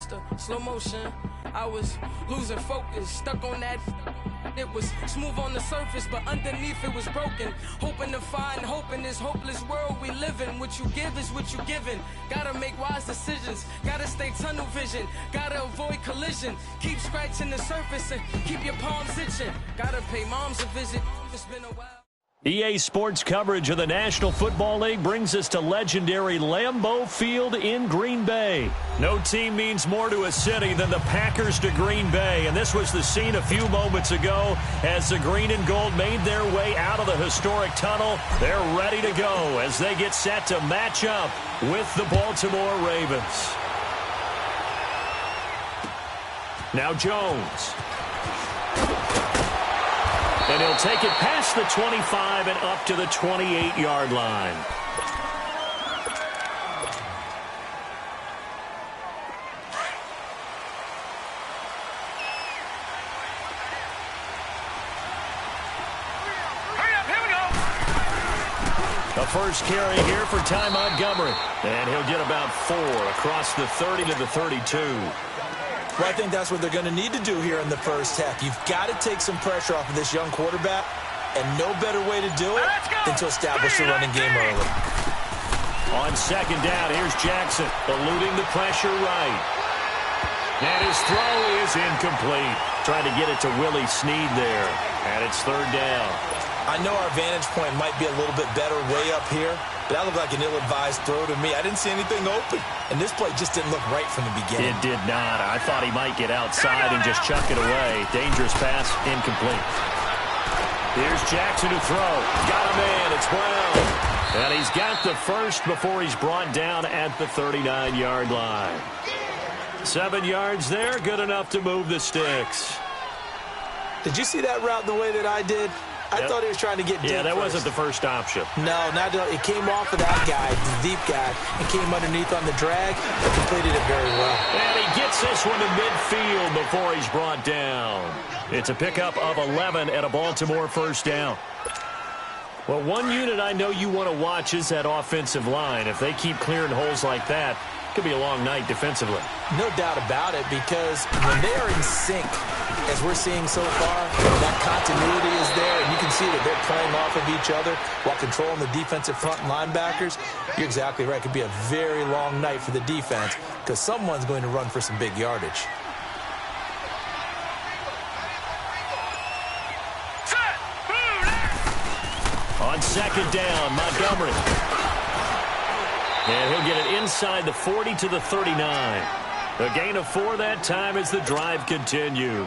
poster, slow motion. I was losing focus, stuck on that. It was smooth on the surface, but underneath it was broken. Hoping to find hope in this hopeless world we live in. What you give is what you given. Gotta make wise decisions. Gotta stay tunnel vision. Gotta avoid collision. Keep scratching the surface and keep your palms itching. Gotta pay moms a visit. It's been a while. EA Sports coverage of the National Football League brings us to legendary Lambeau Field in Green Bay. No team means more to a city than the Packers to Green Bay, and this was the scene a few moments ago as the green and gold made their way out of the historic tunnel. They're ready to go as they get set to match up with the Baltimore Ravens. Now Jones. And he'll take it past the 25 and up to the 28-yard line. Hurry up, here we go. The first carry here for Ty Montgomery. And he'll get about 4 across the 30 to the 32. Well, I think that's what they're going to need to do here in the first half. You've got to take some pressure off of this young quarterback, and no better way to do it than to establish the running game early. On second down, here's Jackson, eluding the pressure right. And his throw is incomplete. Trying to get it to Willie Snead there, and it's third down. I know our vantage point might be a little bit better way up here, but that looked like an ill-advised throw to me. I didn't see anything open, and this play just didn't look right from the beginning. It did not. I thought he might get outside and just chuck it away. Dangerous pass, incomplete. Here's Jackson to throw. Got a man. It's Brown. And he's got the first before he's brought down at the 39-yard line. 7 yards there, good enough to move the sticks. Did you see that route the way that I did? I thought he was trying to get deep. Yeah, that first. wasn't the first option. No, it came off of that guy, the deep guy, and came underneath on the drag and completed it very well. And he gets this one to midfield before he's brought down. It's a pickup of 11 and a Baltimore first down. Well, one unit I know you want to watch is that offensive line. If they keep clearing holes like that, it could be a long night defensively. No doubt about it, because when they are in sync, as we're seeing so far, that continuity is there, and you can see that they're playing off of each other while controlling the defensive front linebackers. You're exactly right. It could be a very long night for the defense because someone's going to run for some big yardage. On second down, Montgomery. And he'll get it inside the 40 to the 39. A gain of 4 that time as the drive continues.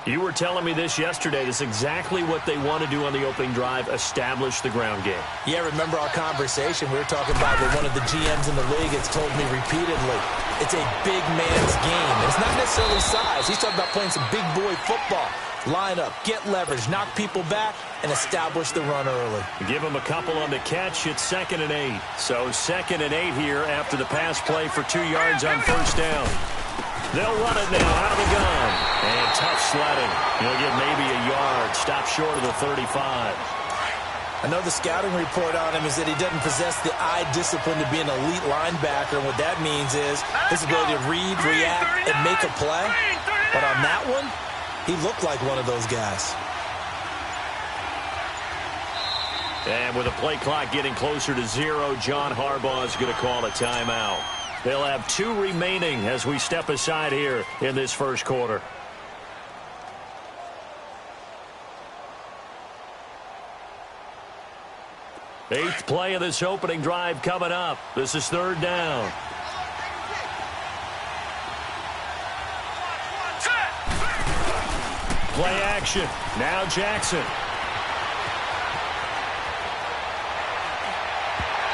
You were telling me this yesterday. This is exactly what they want to do on the opening drive, establish the ground game. Yeah, remember our conversation. We were talking about what one of the GMs in the league has told me repeatedly. It's a big man's game. It's not necessarily size. He's talking about playing some big boy football. Line up, get leverage, knock people back, and establish the run early. Give him a couple on the catch. It's 2nd and 8. So 2nd and 8 here after the pass play for 2 yards on first down. They'll run it now out of the gun. And tough sledding. He'll get maybe a yard. Stop short of the 35. I know the scouting report on him is that he doesn't possess the eye discipline to be an elite linebacker. What that means is his ability to read, react, and make a play. But on that one, he looked like one of those guys. And with the play clock getting closer to 0, John Harbaugh is going to call a timeout. They'll have 2 remaining as we step aside here in this first quarter. Eighth play of this opening drive coming up. This is 3rd down. Play action. Now Jackson.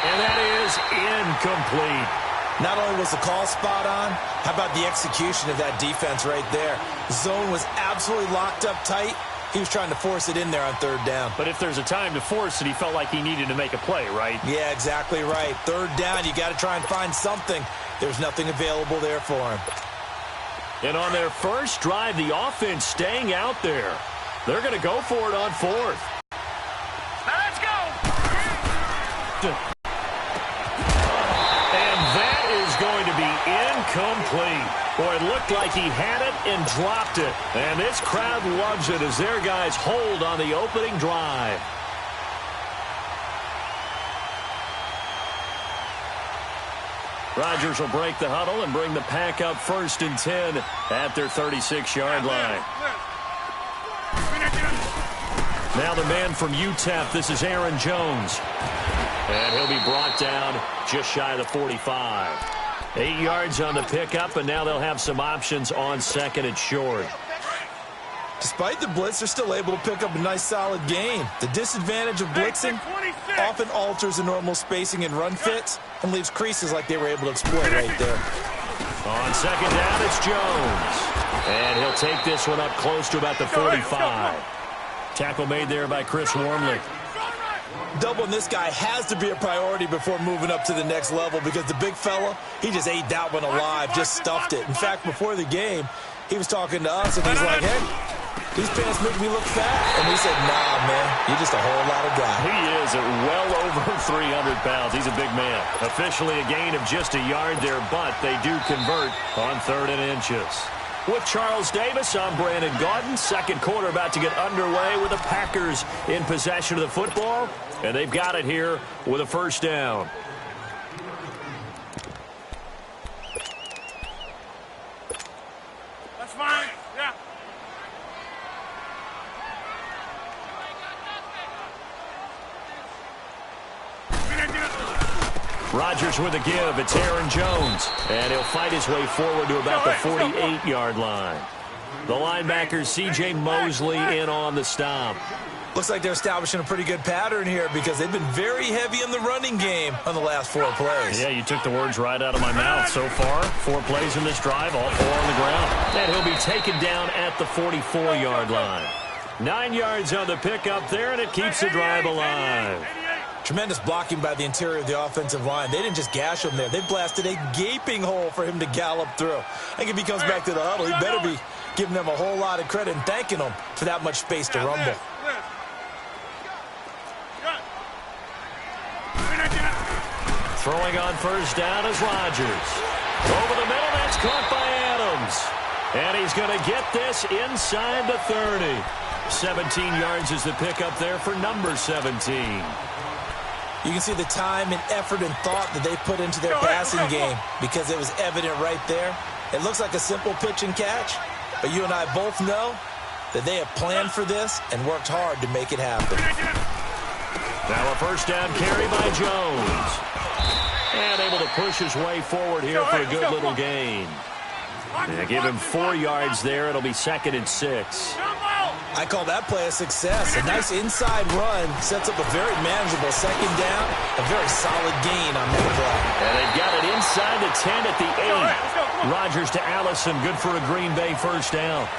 And that is incomplete. Not only was the call spot on, how about the execution of that defense right there? The zone was absolutely locked up tight. He was trying to force it in there on 3rd down. But if there's a time to force it, he felt like he needed to make a play, right? Yeah, exactly right. 3rd down, you got to try and find something. There's nothing available there for him. And on their first drive, the offense staying out there. They're going to go for it on 4th. Now let's go. And that is going to be Incomplete. Boy, it looked like he had it and dropped it. And this crowd loves it as their guys hold on the opening drive. Rodgers will break the huddle and bring the Pack up 1st and 10 at their 36-yard line. Now the man from UTEP, this is Aaron Jones. And he'll be brought down just shy of the 45. 8 yards on the pickup, and now they'll have some options on 2nd and short. Despite the blitz, they're still able to pick up a nice, solid gain. The disadvantage of blitzing often alters the normal spacing and run fits and leaves creases like they were able to exploit right there. On 2nd down, it's Jones. And he'll take this one up close to about the 45. Tackle made there by Chris Wormley. Doubling this guy has to be a priority before moving up to the next level because the big fella, he just ate that one alive, just stuffed it. In fact, before the game, he was talking to us, and he's like, hey, these pants make me look fat. And we said, nah, man, you're just a whole lot of guy. He is at well over 300 pounds. He's a big man. Officially a gain of just a yard there, but they do convert on 3rd and inches. With Charles Davis, I'm Brandon Gaudin. 2nd quarter about to get underway with the Packers in possession of the football. And they've got it here with a 1st down. That's fine. Yeah. Rodgers with a give. It's Aaron Jones. And he'll fight his way forward to about the 48-yard line. The linebacker, C.J. Mosley, in on the stop. Looks like they're establishing a pretty good pattern here because they've been very heavy in the running game on the last 4 plays. Yeah, you took the words right out of my mouth. So far, 4 plays in this drive, all 4 on the ground. And he'll be taken down at the 44-yard line. 9 yards on the pickup there, and it keeps the drive alive. Tremendous blocking by the interior of the offensive line. They didn't just gash him there. They blasted a gaping hole for him to gallop through. I think if he comes back to the huddle, he better be giving them a whole lot of credit and thanking them for that much space to rumble. Throwing on 1st down is Rodgers. Over the middle, that's caught by Adams. And he's going to get this inside the 30. 17 yards is the pickup there for number 17. You can see the time and effort and thought that they put into their passing game because it was evident right there. It looks like a simple pitch and catch, but you and I both know that they have planned for this and worked hard to make it happen. Now a 1st down carry by Jones. And able to push his way forward here for a good little gain. They give him 4 yards there. It'll be 2nd and 6. I call that play a success. A nice inside run sets up a very manageable 2nd down. A very solid gain on that play. And they've got it inside the 10 at the 8. Rodgers to Allison. Good for a Green Bay 1st down.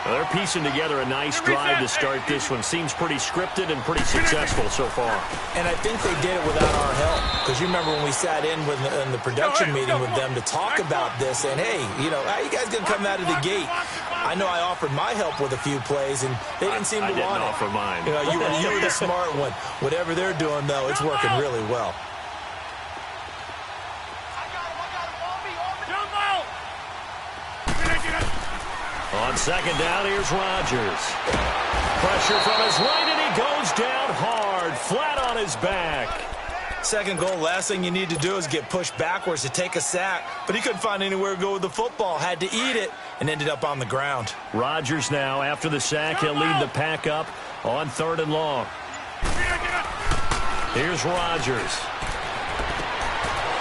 Well, they're piecing together a nice drive to start this one. Seems pretty scripted and pretty successful so far. And I think they did it without our help. Because you remember when we sat in the production meeting with them to talk about this. And, hey, you know, how you guys going to come out of the gate? I know I offered my help with a few plays, and they didn't seem to want it. I didn't offer mine. You know, you were the smart one. Whatever they're doing, though, it's working really well. On 2nd down, here's Rodgers. Pressure from his right, and he goes down hard, flat on his back. 2nd goal, last thing you need to do is get pushed backwards to take a sack. But he couldn't find anywhere to go with the football, had to eat it, and ended up on the ground. Rodgers now, after the sack, he'll lead the Pack up on 3rd and long. Here's Rodgers.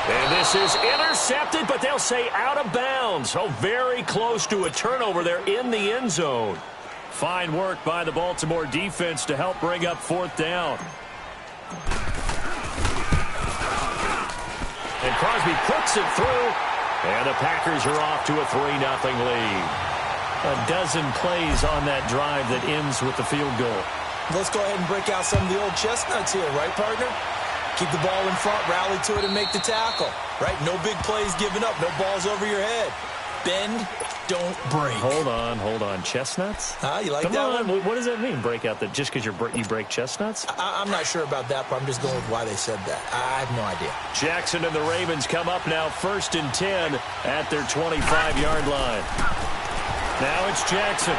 And this is intercepted, but they'll say out of bounds. Oh, very close to a turnover there in the end zone. Fine work by the Baltimore defense to help bring up 4th down. And Crosby puts it through, and the Packers are off to a 3-0 lead. A dozen plays on that drive that ends with the field goal. Let's go ahead and break out some of the old chestnuts here, right, partner? Keep the ball in front, rally to it, and make the tackle, right? No big plays given up, no balls over your head. Bend, don't break. Hold on. Chestnuts? You like Come that on. one? What does that mean, break out? Just because you break chestnuts? I'm not sure about that, but I'm just going with why they said that. I have no idea. Jackson and the Ravens come up now 1st and 10 at their 25-yard line. Now it's Jackson.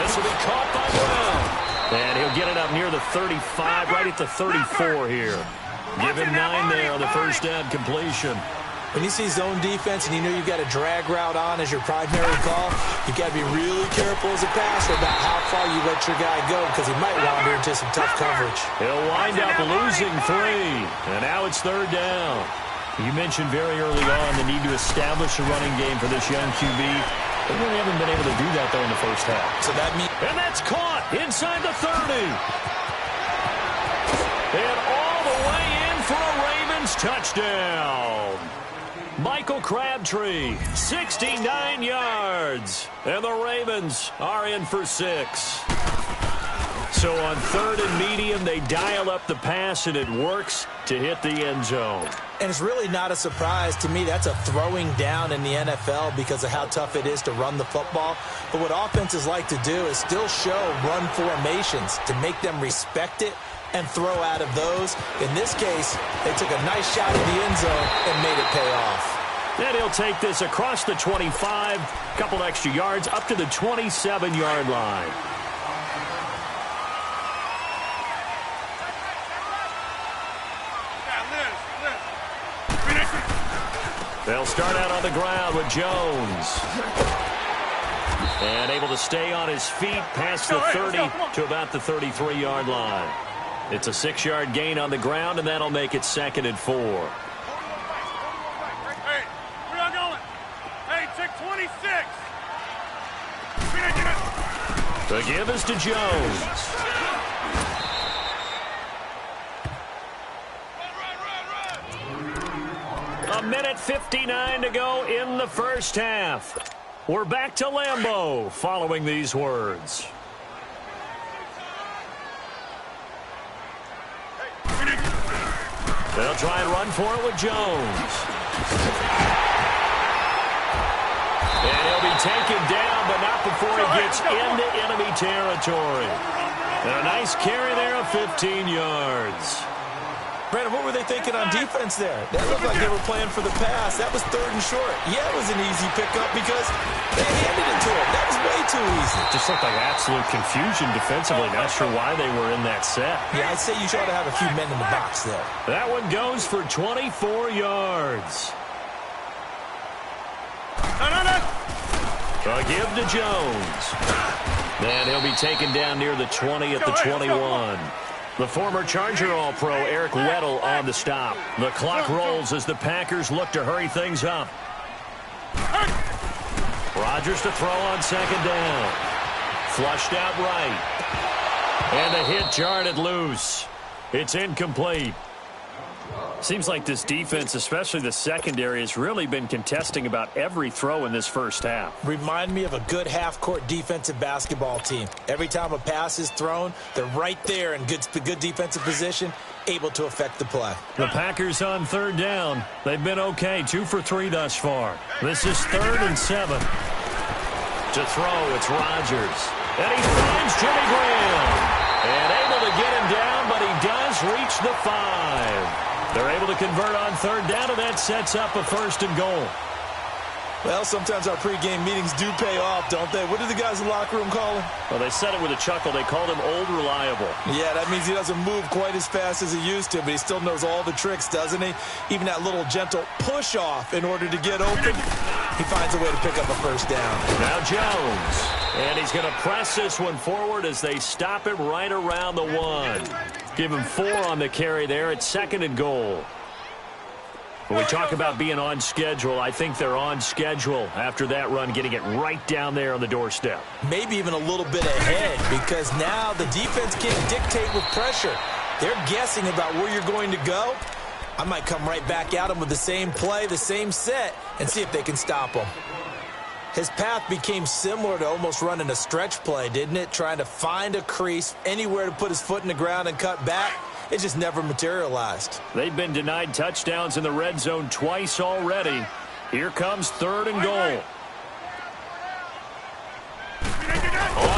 This will be caught by Brown. And he'll get it up near the 35, right at the 34 here. Give him 9 there on the first down completion. When you see zone defense and you know you've got a drag route on as your primary call, you've got to be really careful as a passer about how far you let your guy go because he might wander into some tough coverage. He'll wind up losing 3. And now it's 3rd down. You mentioned very early on the need to establish a running game for this young QB. They really haven't been able to do that, though, in the first half. So that means... And that's caught inside the 30. And all the way in for a Ravens touchdown. Michael Crabtree, 69 yards. And the Ravens are in for 6. So on 3rd and medium, they dial up the pass, and it works to hit the end zone. And it's really not a surprise to me. That's a throwing down in the NFL because of how tough it is to run the football. But what offenses like to do is still show run formations to make them respect it and throw out of those. In this case, they took a nice shot at the end zone and made it pay off. And he'll take this across the 25, couple extra yards, up to the 27-yard line. They'll start out on the ground with Jones. And able to stay on his feet past the 30 to about the 33-yard line. It's a 6-yard gain on the ground, and that'll make it 2nd and 4. Hey, where y'all going? Hey, check 26. The give is to Jones. A minute 59 to go in the first half. We're back to Lambeau following these words. They'll try and run for it with Jones. And he'll be taken down, but not before he gets into enemy territory. And a nice carry there of 15 yards. Brandon, what were they thinking on defense there? That looked like they were playing for the pass. That was 3rd and short. Yeah, it was an easy pickup because they handed it to him. That was way too easy. Just looked like absolute confusion defensively. Not sure why they were in that set. Yeah, I'd say you ought to have a few men in the box there. That one goes for 24 yards. A give to Jones. And he'll be taken down near the 20 at the 21. The former Charger All-Pro Eric Weddle on the stop. The clock rolls as the Packers look to hurry things up. Rodgers to throw on 2nd down. Flushed out right. And a hit jarred loose. It's incomplete. Seems like this defense, especially the secondary, has really been contesting about every throw in this first half. Remind me of a good half-court defensive basketball team. Every time a pass is thrown, they're right there in good defensive position, able to affect the play. The Packers on 3rd down. They've been okay, 2 for 3 thus far. This is 3rd and 7. To throw, it's Rodgers. And he finds Jimmy Graham. And able to get him down, but he does reach the 5. They're able to convert on 3rd down, and that sets up a 1st and goal. Well, sometimes our pregame meetings do pay off, don't they? What did the guys in the locker room call him? Well, they said it with a chuckle. They called him Old Reliable. Yeah, that means he doesn't move quite as fast as he used to, but he still knows all the tricks, doesn't he? Even that little gentle push-off in order to get open. He finds a way to pick up a 1st down. Now Jones. And he's going to press this one forward as they stop him right around the 1. Give him 4 on the carry there. It's 2nd and goal. When we talk about being on schedule, I think they're on schedule after that run, getting it right down there on the doorstep. Maybe even a little bit ahead because now the defense can't dictate with pressure. They're guessing about where you're going to go. I might come right back at them with the same play, the same set, and see if they can stop them. His path became similar to almost running a stretch play, didn't it? Trying to find a crease, anywhere to put his foot in the ground and cut back. It just never materialized. They've been denied touchdowns in the red zone twice already. Here comes 3rd and goal.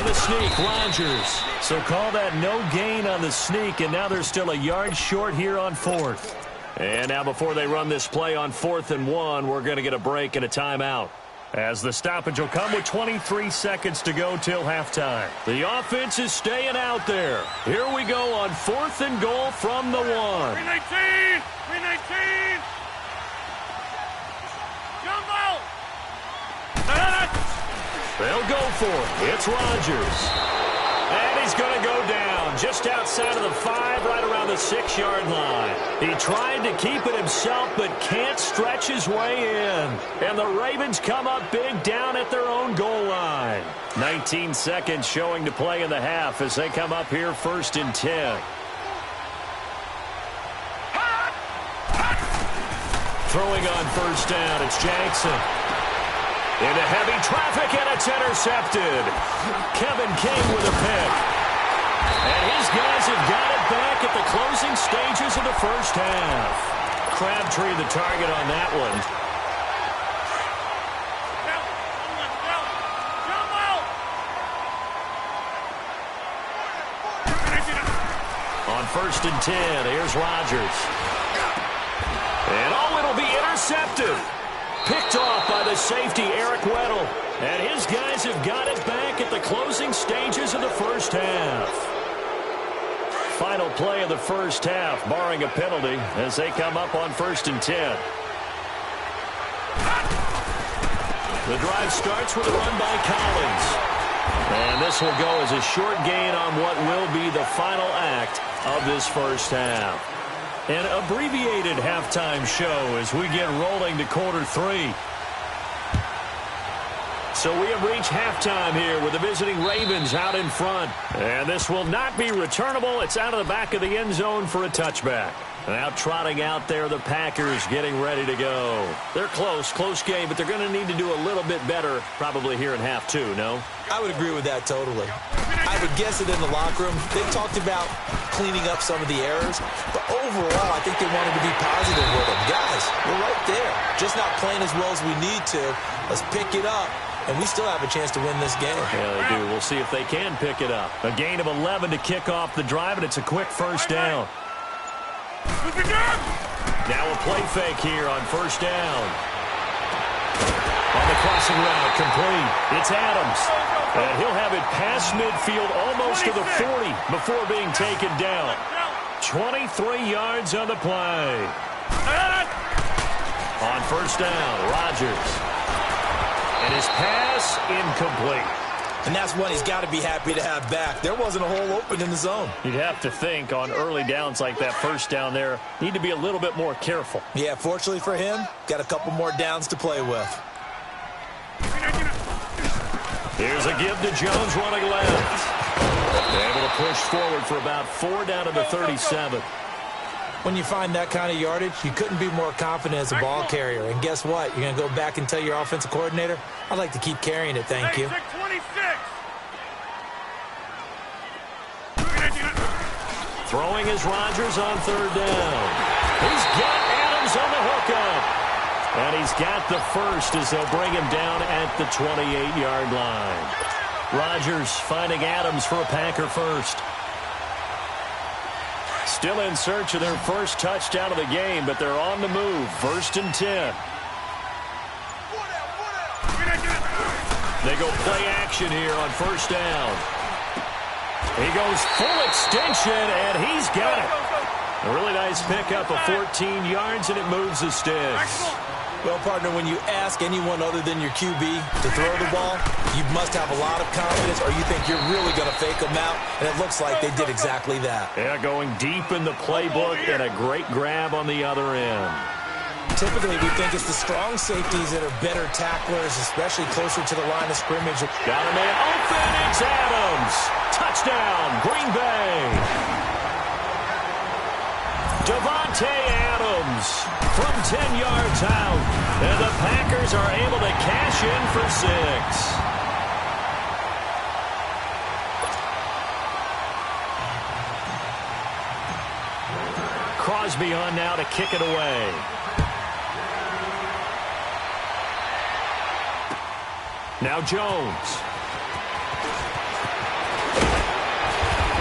On the sneak, Rodgers. So call that no gain on the sneak, and now they're still a yard short here on 4th. And now before they run this play on 4th and 1, we're going to get a break and a timeout, as the stoppage will come with 23 seconds to go till halftime. The offense is staying out there. Here we go on 4th and goal from the 1. 319! 319! Jumbo! They'll go for it. It's Rodgers. And he's going to go down just outside of the 5, right around the 6-yard line. He tried to keep it himself, but can't stretch his way in. And the Ravens come up big down at their own goal line. 19 seconds showing to play in the half as they come up here 1st and 10. Throwing on 1st down, it's Jackson. Into heavy traffic, and it's intercepted. Kevin King with a pick. And his guys have got it back at the closing stages of the first half. Crabtree the target on that one. On 1st and 10, here's Rodgers. And it'll be intercepted. Picked off by the safety, Eric Weddle. And his guys have got it back at the closing stages of the first half. Final play of the first half, barring a penalty, as they come up on 1st and 10. The drive starts with a run by Collins. And this will go as a short gain on what will be the final act of this first half. An abbreviated halftime show as we get rolling to quarter 3. So we have reached halftime here with the visiting Ravens out in front. And this will not be returnable. It's out of the back of the end zone for a touchback. Now trotting out there, the Packers getting ready to go. They're close game, but they're going to need to do a little bit better probably here in half 2, no? I would agree with that totally. I would guess that in the locker room, they talked about cleaning up some of the errors, but overall, I think they wanted to be positive with them. Guys, we're right there. Just not playing as well as we need to. Let's pick it up, and we still have a chance to win this game. Yeah, they do. We'll see if they can pick it up. A gain of 11 to kick off the drive, and it's a quick first down. Now a play fake here on 1st down. On the crossing route, complete. It's Adams. And he'll have it past midfield almost to the 40 before being taken down. 23 yards on the play. On 1st down, Rodgers. And his pass incomplete. And that's one he's got to be happy to have back. There wasn't a hole open in the zone. You'd have to think on early downs like that 1st down there, need to be a little bit more careful. Yeah, fortunately for him, got a couple more downs to play with. Here's a give to Jones running left. Able to push forward for about 4 down to the 37. When you find that kind of yardage, you couldn't be more confident as a ball carrier. And guess what? You're going to go back and tell your offensive coordinator, I'd like to keep carrying it, thank you. Throwing is Rodgers on 3rd down. He's got Adams on the hookup. And he's got the first as they'll bring him down at the 28-yard line. Rodgers finding Adams for a Packer first. Still in search of their first touchdown of the game, but they're on the move. 1st and 10. They go play action here on 1st down. He goes full extension, and he's got it. A really nice pickup of 14 yards, and it moves the sticks. Well, partner, when you ask anyone other than your QB to throw the ball, you must have a lot of confidence, or you think you're really going to fake them out, and it looks like they did exactly that. Yeah, going deep in the playbook and a great grab on the other end. Typically, we think it's the strong safeties that are better tacklers, especially closer to the line of scrimmage. Got a man open. It's Adams. Touchdown, Green Bay. Davante Adams from 10 yards out. And the Packers are able to cash in for 6. Crosby on now to kick it away. Now Jones.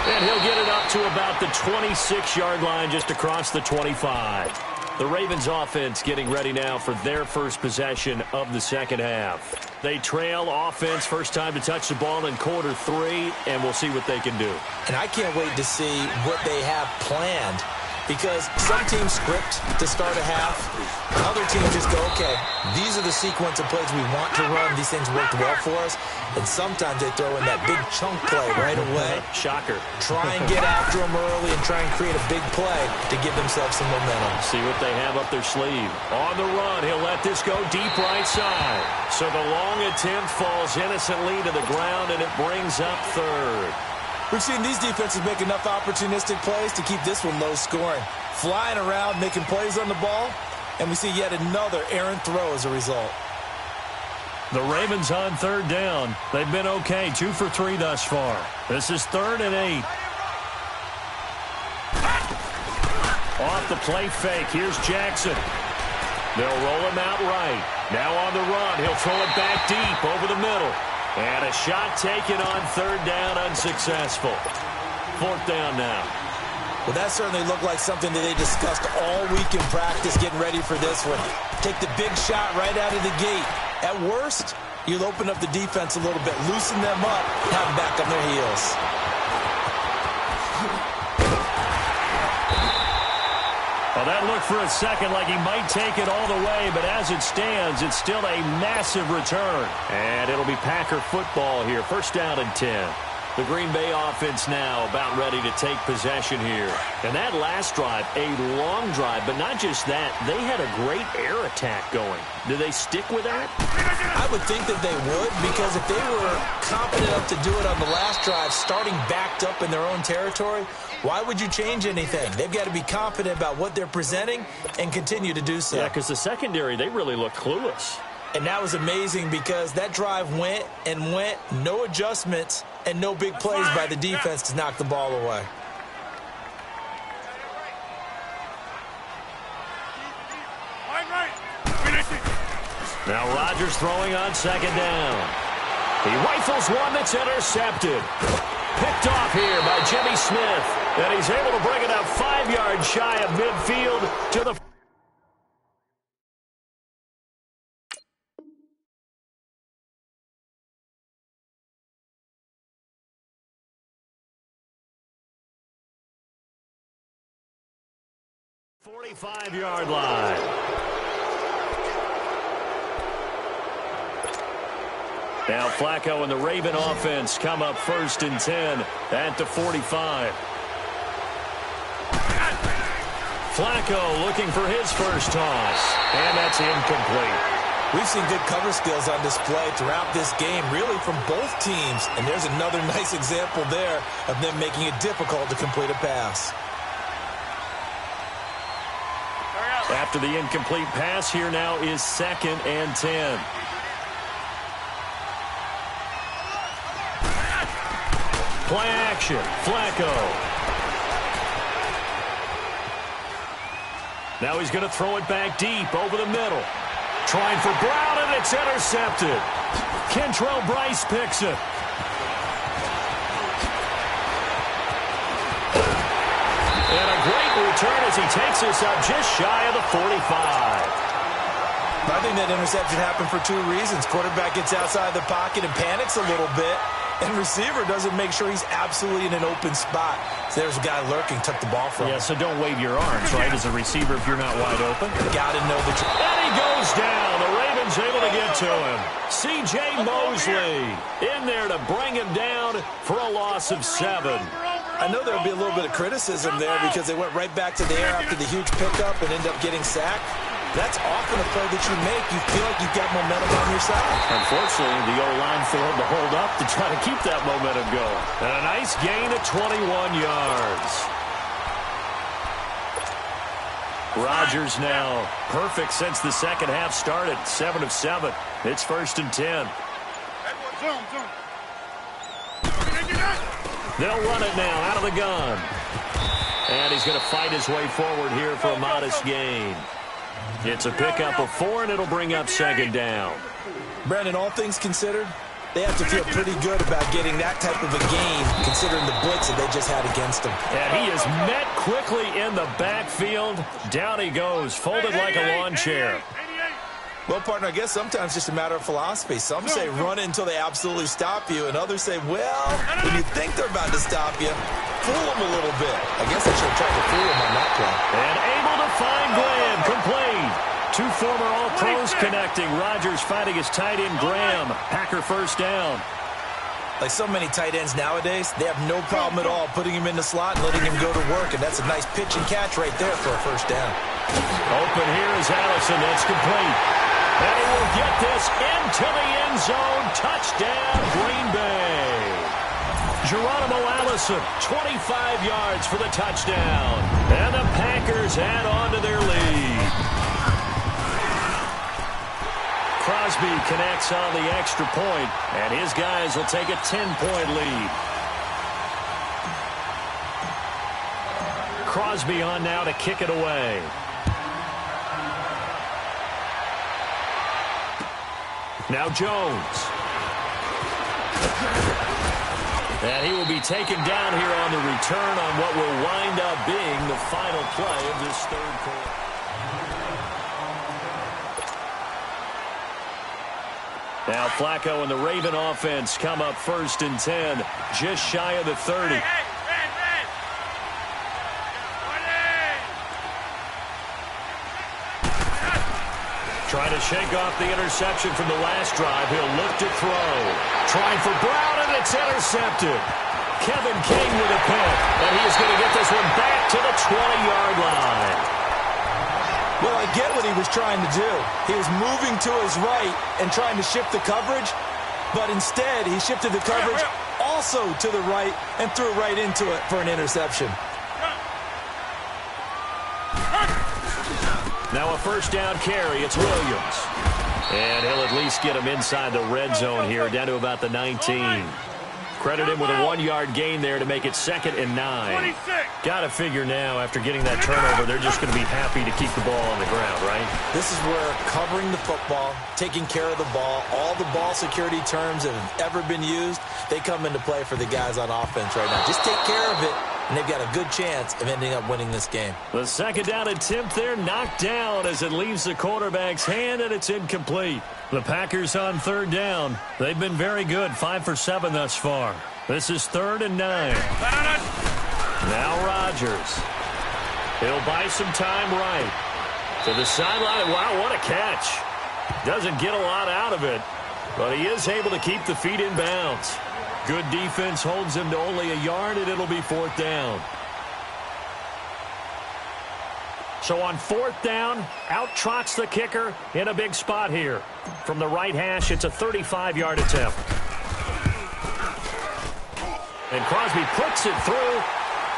And he'll get it up to about the 26-yard line, just across the 25. The Ravens offense getting ready now for their first possession of the second half. They trail offense, first time to touch the ball in quarter 3, and we'll see what they can do. And I can't wait to see what they have planned, because some teams script to start a half. Other teams just go, okay, these are the sequence of plays we want to run. These things worked well for us. And sometimes they throw in that big chunk play right away. Shocker. Try and get after them early and try and create a big play to give themselves some momentum. See what they have up their sleeve. On the run, he'll let this go deep right side. So the long attempt falls innocently to the ground, and it brings up third. We've seen these defenses make enough opportunistic plays to keep this one low scoring. Flying around, making plays on the ball, and we see yet another errant throw as a result. The Ravens on third down. They've been okay, 2 for 3 thus far. This is 3rd and 8. Off the play fake, here's Jackson. They'll roll him out right. Now on the run, he'll throw it back deep over the middle. And a shot taken on third down, unsuccessful. 4th down now. Well, that certainly looked like something that they discussed all week in practice getting ready for this one. Take the big shot right out of the gate. At worst, you'll open up the defense a little bit, loosen them up, have them back on their heels. Well, that looked for a second like he might take it all the way, but as it stands, it's still a massive return. And it'll be Packer football here. 1st down and 10. The Green Bay offense now about ready to take possession here. And that last drive, a long drive, but not just that. They had a great air attack going. Do they stick with that? I would think that they would, because if they were confident enough to do it on the last drive, starting backed up in their own territory, why would you change anything? They've got to be confident about what they're presenting and continue to do so. Yeah, because the secondary, they really look clueless. And that was amazing because that drive went and went, no adjustments, and no big plays by the defense to knock the ball away. Now Rodgers throwing on 2nd down. He rifles one that's intercepted. Picked off here by Jimmy Smith. And he's able to bring it up 5 yards shy of midfield to the... '45-yard line. Now Flacco and the Raven offense come up 1st and 10 at the 45. Flacco looking for his first toss, and that's incomplete. We've seen good cover skills on display throughout this game, really from both teams. And there's another nice example there of them making it difficult to complete a pass. After the incomplete pass, here now is 2nd and 10. Play action, Flacco. Now he's going to throw it back deep over the middle. Trying for Brown, and it's intercepted. Kentrell Bryce picks it. And a great return as he takes us up just shy of the 45. I think that interception happened for 2 reasons. Quarterback gets outside the pocket and panics a little bit, and receiver doesn't make sure he's absolutely in an open spot. So there's a guy lurking, took the ball from him. Yeah, so don't wave your arms, right, as a receiver if you're not wide open. Got to know the truth. And he goes down. The Ravens able to get to him. C.J. Mosley in there to bring him down for a loss of 7. I know there'll be a little bit of criticism there because they went right back to the air after the huge pickup and end up getting sacked. That's often a play that you make. You feel like you've got momentum on your side. Unfortunately, the O-line failed to hold up to try to keep that momentum going. And a nice gain of 21 yards. Rodgers now perfect since the second half started. 7 of 7. It's 1st and 10. They'll run it now out of the gun. And he's going to fight his way forward here for a modest gain. It's a pickup of 4, and it'll bring up 2nd down. Brandon, all things considered, They have to feel pretty good about getting that type of a game, considering the blitz that they just had against them. And he is met quickly in the backfield. Down he goes, folded like a lawn chair. Well, partner, I guess sometimes it's just a matter of philosophy. Some say run until they absolutely stop you, and others say, well, when you think they're about to stop you, fool them a little bit. I guess I should have tried to fool them on that play. And able to find Graham, complete. Two former All-Pros connecting. Rodgers fighting his tight end, Graham. Packer first down. Like so many tight ends nowadays, they have no problem at all putting him in the slot and letting him go to work, and that's a nice pitch and catch right there for a first down. Open here is Allison. That's complete. And he will get this into the end zone. Touchdown, Green Bay. Geronimo Allison, 25 yards for the touchdown. And the Packers add on to their lead. Crosby connects on the extra point, and his guys will take a 10-point lead. Crosby on now to kick it away. Now Jones. And he will be taken down here on the return on what will wind up being the final play of this third quarter. Now Flacco and the Raven offense come up first and 10, just shy of the 30. Trying to shake off the interception from the last drive. He'll look to throw. Trying for Brown, and it's intercepted. Kevin King with a pick, and he is going to get this one back to the 20-yard line. Well, I get what he was trying to do. He was moving to his right and trying to shift the coverage, but instead he shifted the coverage also to the right and threw right into it for an interception. Now a first down carry. It's Williams. And he'll at least get him inside the red zone here, down to about the 19. Credit him with a 1-yard gain there to make it 2nd and 9. Got to figure now, after getting that turnover, they're just going to be happy to keep the ball on the ground, right? This is where covering the football, taking care of the ball, all the ball security terms that have ever been used, they come into play for the guys on offense right now. Just take care of it, and they've got a good chance of ending up winning this game. The second down attempt there knocked down as it leaves the quarterback's hand, and it's incomplete. The Packers on third down. They've been very good, 5 for 7 thus far. This is 3rd and 9. Now Rodgers. He'll buy some time right. To the sideline. Wow, what a catch. Doesn't get a lot out of it, but he is able to keep the feet in bounds. Good defense holds him to only a yard, and it'll be 4th down. So on 4th down, out trots the kicker in a big spot here. From the right hash, it's a 35-yard attempt. And Crosby puts it through,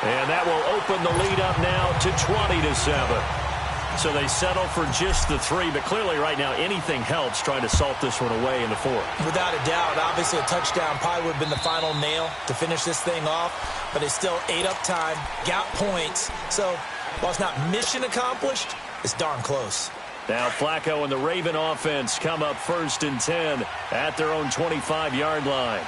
and that will open the lead up now to 20-7. So they settle for just the 3, but clearly right now anything helps trying to salt this one away in the 4th. Without a doubt, obviously a touchdown probably would have been the final nail to finish this thing off, but they still ate up time, got points. So while it's not mission accomplished, it's darn close. Now Flacco and the Raven offense come up 1st and 10 at their own 25-yard line.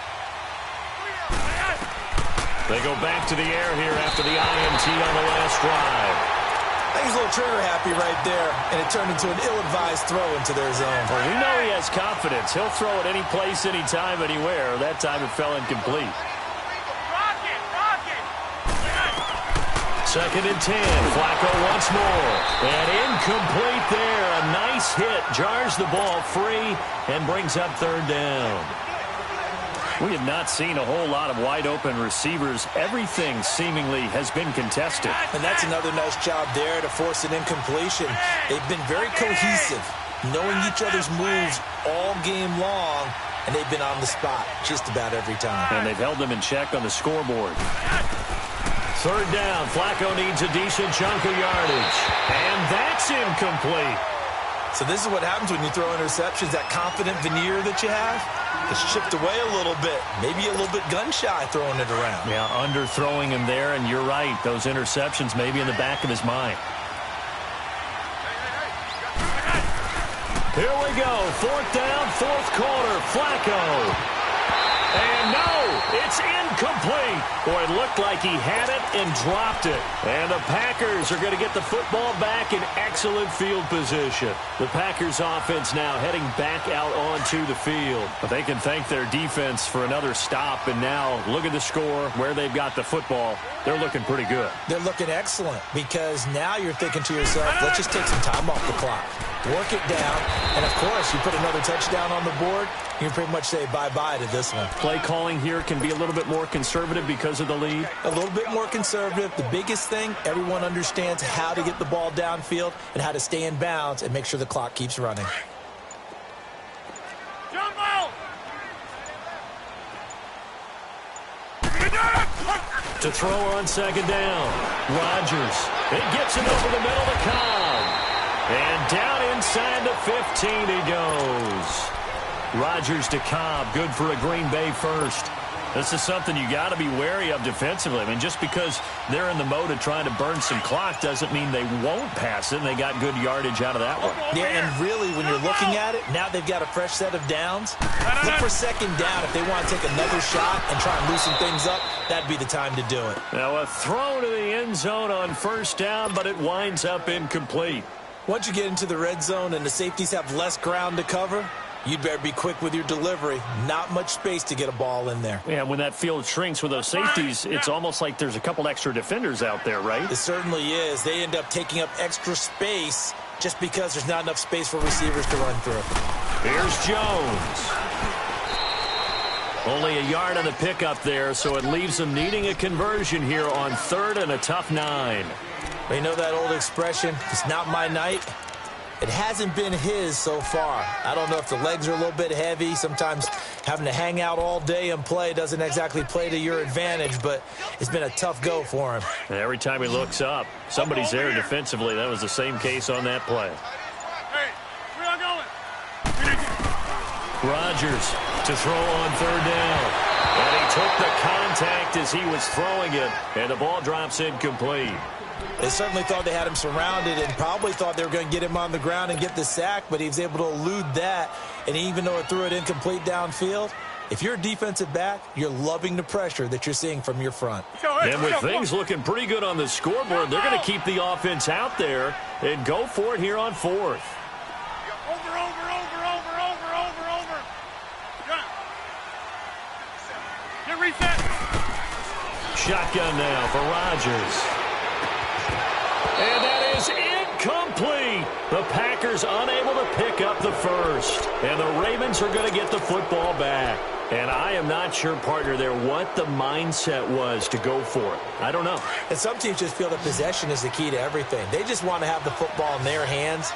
They go back to the air here after the INT on the last drive. I think he's a little trigger happy right there, and it turned into an ill-advised throw into their zone. Well, we know he has confidence. He'll throw it any place, anytime, anywhere. That time it fell incomplete. 2nd and 10. Flacco once more. And incomplete there. A nice hit. Jars the ball free and brings up 3rd down. We have not seen a whole lot of wide-open receivers. Everything seemingly has been contested. And that's another nice job there to force an incompletion. They've been very cohesive, knowing each other's moves all game long, and they've been on the spot just about every time. And they've held them in check on the scoreboard. 3rd down. Flacco needs a decent chunk of yardage. And that's incomplete. So this is what happens when you throw interceptions, that confident veneer that you have. It's chipped away a little bit, maybe a little bit gun-shy throwing it around. Yeah, underthrowing him there, and you're right. Those interceptions may be in the back of his mind. Here we go. 4th down, 4th quarter. Flacco. And no, it's incomplete. Boy, it looked like he had it and dropped it. And the Packers are going to get the football back in excellent field position. The Packers offense now heading back out onto the field. But they can thank their defense for another stop. And now look at the score, where they've got the football. They're looking pretty good. They're looking excellent because now you're thinking to yourself, let's just take some time off the clock. Work it down. And, of course, you put another touchdown on the board, you can pretty much say bye-bye to this one. Play calling here can be a little bit more conservative because of the lead. A little bit more conservative. The biggest thing, everyone understands how to get the ball downfield and how to stay in bounds and make sure the clock keeps running. Jump out! To throw on second down. Rodgers. It gets it over the middle to Cobb. And down inside the 15 he goes. Rodgers to Cobb. Good for a Green Bay first. This is something you got to be wary of defensively. I mean, just because they're in the mode of trying to burn some clock doesn't mean they won't pass it, and they got good yardage out of that one. Yeah, and really, when you're looking at it, now they've got a fresh set of downs. Look for second down. If they want to take another shot and try and loosen things up, that'd be the time to do it. Now a throw to the end zone on first down, but it winds up incomplete. Once you get into the red zone and the safeties have less ground to cover, you'd better be quick with your delivery. Not much space to get a ball in there. Yeah, when that field shrinks with those safeties, it's almost like there's a couple extra defenders out there, right? It certainly is. They end up taking up extra space just because there's not enough space for receivers to run through. Here's Jones. Only a yard on the pickup there, so it leaves them needing a conversion here on 3rd and a tough 9. You know that old expression, it's not my night? It hasn't been his so far. I don't know if the legs are a little bit heavy. Sometimes having to hang out all day and play doesn't exactly play to your advantage, but it's been a tough go for him. And every time he looks up, somebody's there defensively. That was the same case on that play. Hey, where y'all going? Rodgers to throw on 3rd down. And he took the contact as he was throwing it, and the ball drops incomplete. They certainly thought they had him surrounded and probably thought they were going to get him on the ground and get the sack, but he was able to elude that. And even though it threw it incomplete downfield, if you're a defensive back, you're loving the pressure that you're seeing from your front. And with things looking pretty good on the scoreboard, they're going to keep the offense out there and go for it here on 4th. Over. Get reset. Shotgun now for Rodgers. And that is incomplete. The Packers unable to pick up the first. And the Ravens are going to get the football back. And I am not sure, partner, there what the mindset was to go for it. I don't know. And some teams just feel that possession is the key to everything. They just want to have the football in their hands.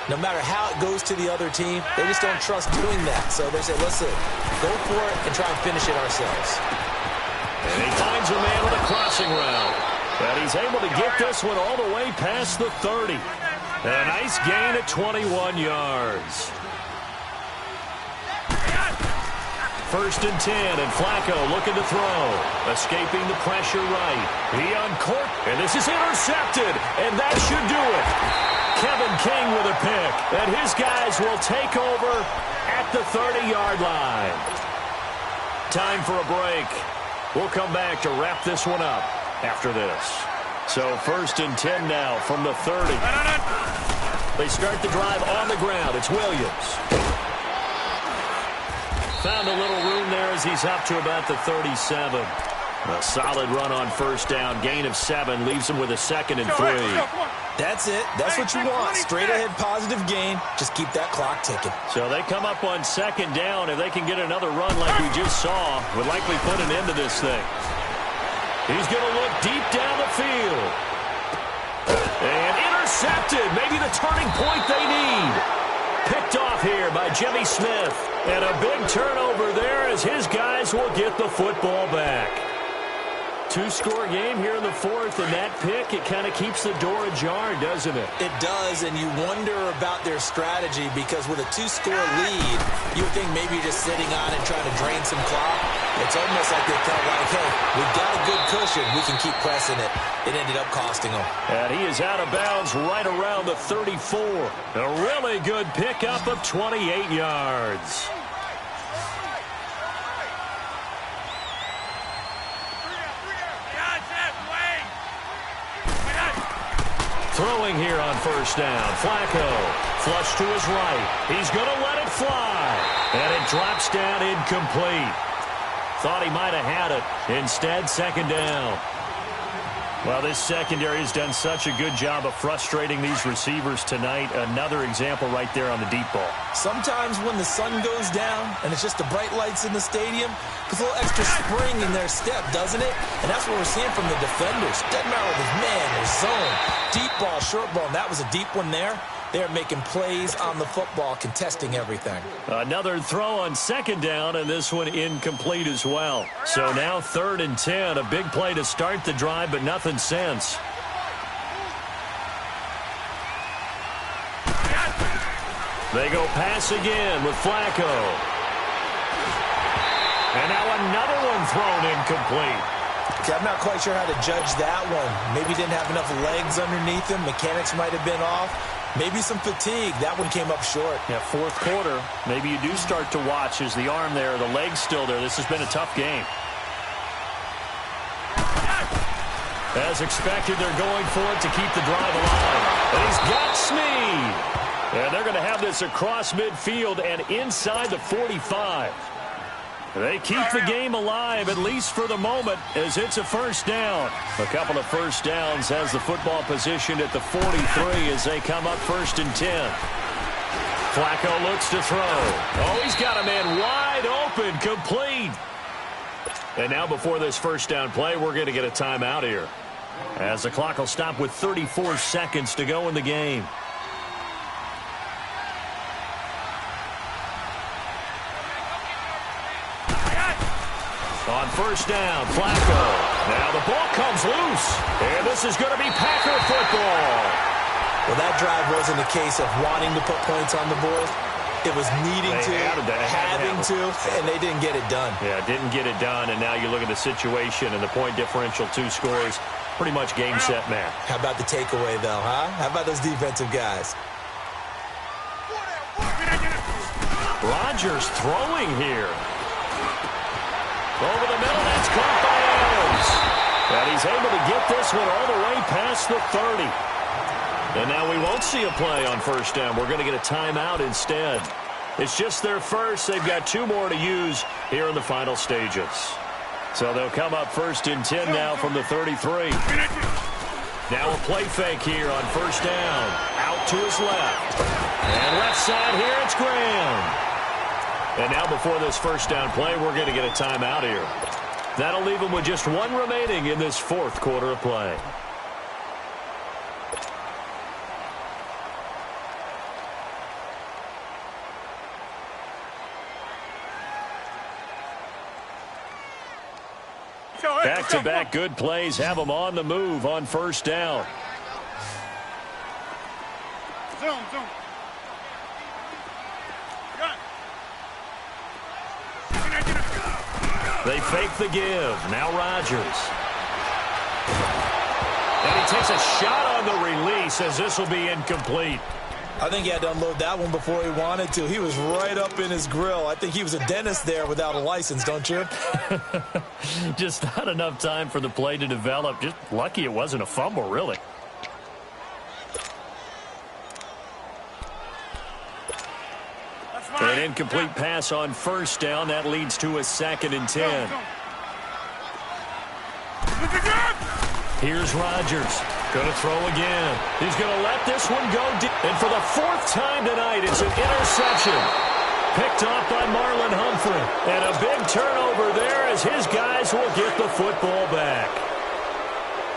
No matter how it goes to the other team, they just don't trust doing that. So they say, listen, go for it and try and finish it ourselves. And he finds a man with a crossing route. And he's able to get this one all the way past the 30. A nice gain at 21 yards. 1st and 10, and Flacco looking to throw. Escaping the pressure right. He uncorked, and this is intercepted, and that should do it. Kevin King with a pick, and his guys will take over at the 30-yard line. Time for a break. We'll come back to wrap this one up after this. So 1st and 10 now from the 30. They start the drive on the ground. It's Williams. Found a little room there as he's up to about the 37. A solid run on 1st down. Gain of 7 leaves him with a 2nd and 3. That's it. That's what you want. Straight ahead positive gain. Just keep that clock ticking. So they come up on 2nd down. If they can get another run like we just saw, would likely put an end to this thing. He's going to look deep down the field. And intercepted. Maybe the turning point they need. Picked off here by Jimmy Smith. And a big turnover there as his guys will get the football back. 2-score game here in the 4th, and that pick, it kind of keeps the door ajar, doesn't it? It does, and you wonder about their strategy because with a 2-score lead, you would think maybe you're just sitting on it trying to drain some clock. It's almost like they felt like, hey, we've got a good cushion. We can keep pressing it. It ended up costing them. And he is out of bounds right around the 34. A really good pickup of 28 yards. throwing here on first down. Flacco, flush to his right. He's going to let it fly. And it drops down incomplete. Thought he might have had it. Instead, second down. Well, this secondary has done such a good job of frustrating these receivers tonight. Another example right there on the deep ball. Sometimes when the sun goes down and it's just the bright lights in the stadium, there's a little extra spring in their step, doesn't it? And that's what we're seeing from the defenders. Doesn't matter with his man, their zone, deep ball, short ball, and that was a deep one there. They're making plays on the football, contesting everything. Another throw on second down, and this one incomplete as well. So now 3rd and 10, a big play to start the drive, but nothing since. They go pass again with Flacco. And now another one thrown incomplete. Okay, I'm not quite sure how to judge that one. Maybe didn't have enough legs underneath him. Mechanics might have been off. Maybe some fatigue. That one came up short. Yeah, 4th quarter. Maybe you do start to watch as the arm there, the leg's still there. This has been a tough game. As expected, they're going for it to keep the drive alive. And he's got Snead. And they're going to have this across midfield and inside the 45. They keep the game alive, at least for the moment, as it's a first down. A couple of first downs has the football positioned at the 43 as they come up 1st and 10. Flacco looks to throw. Oh, he's got a man wide open, complete. And now before this first down play, we're going to get a timeout here, as the clock will stop with 34 seconds to go in the game. On first down, Flacco. Now the ball comes loose. And this is going to be Packer football. Well, that drive wasn't a case of wanting to put points on the board. It was needing to, having to, and they didn't get it done. Yeah, didn't get it done, and now you look at the situation and the point differential, 2 scores, pretty much game, set, match. How about the takeaway, though, huh? How about those defensive guys? Rodgers throwing here. Over the middle, that's caught by Adams. And he's able to get this one all the way past the 30. And now we won't see a play on first down. We're going to get a timeout instead. It's just their first. They've got 2 more to use here in the final stages. So they'll come up 1st and 10 now from the 33. Now a play fake here on first down. Out to his left. And left side here, it's Graham. And now before this first down play, we're going to get a timeout here. That'll leave them with just 1 remaining in this 4th quarter of play. Back-to-back good plays have them on the move on first down. Zoom. They fake the give. Now Rodgers. And he takes a shot on the release as this will be incomplete. I think he had to unload that one before he wanted to. He was right up in his grill. I think he was a dentist there without a license, don't you? Just not enough time for the play to develop. Just lucky it wasn't a fumble, really. An incomplete pass on first down. That leads to a 2nd and 10. Here's Rodgers. Going to throw again. He's going to let this one go deep. And for the 4th time tonight, it's an interception. Picked off by Marlon Humphrey. And a big turnover there as his guys will get the football back.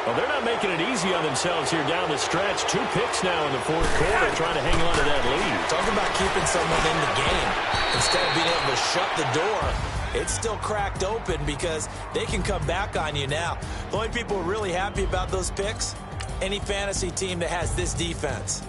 Well, they're not making it easy on themselves here down the stretch. 2 picks now in the 4th quarter trying to hang on to that lead. Talk about keeping someone in the game. Instead of being able to shut the door, it's still cracked open because they can come back on you now. The only people really happy about those picks, any fantasy team that has this defense.